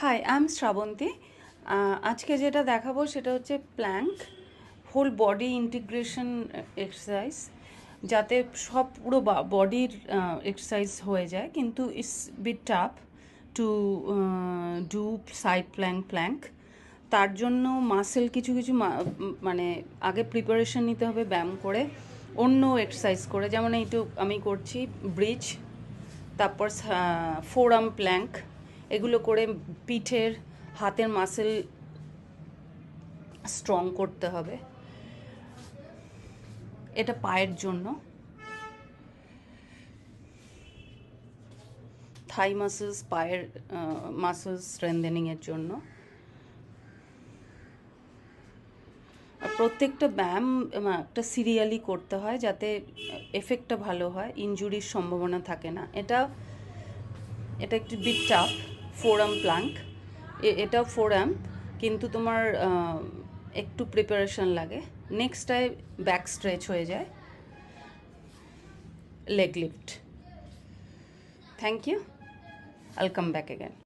High, I am Srabanti. আজকে যেটা দেখাবো সেটা হচ্ছে plank whole body integration exercise, যাতে সব পুরো বডির এক্সারসাইজ হয়ে যায়, কিন্তু it's bit tough to do side plank. তার জন্য মাসেল কিছু কিছু মানে আগে প্রিপারেশন নিতে হবে ব্যায়াম করে, অন্য এক্সারসাইজ করে। যেমন এইটু আমি করছি ব্রিজ, তারপর ফোর আর্ম প্ল্যাঙ্ক, এগুলো করে পিঠের হাতের মাসেল স্ট্রং করতে হবে। এটা পায়ের জন্য, থাই মাসেলস, পায়ের মাসেলস স্ট্রেংথেনিংয়ের জন্য। আর প্রত্যেকটা ব্যায়াম একটা সিরিয়ালি করতে হয়, যাতে এফেক্টটা ভালো হয়, ইনজুরির সম্ভাবনা থাকে না। এটা এটা একটু bit tough, forearm plank. এটাও ফোর আর্ম, কিন্তু তোমার একটু প্রিপারেশন লাগে। নেক্সটটায় ব্যাক স্ট্রেচ হয়ে যায়, leg lift. Thank you. I'll come back again.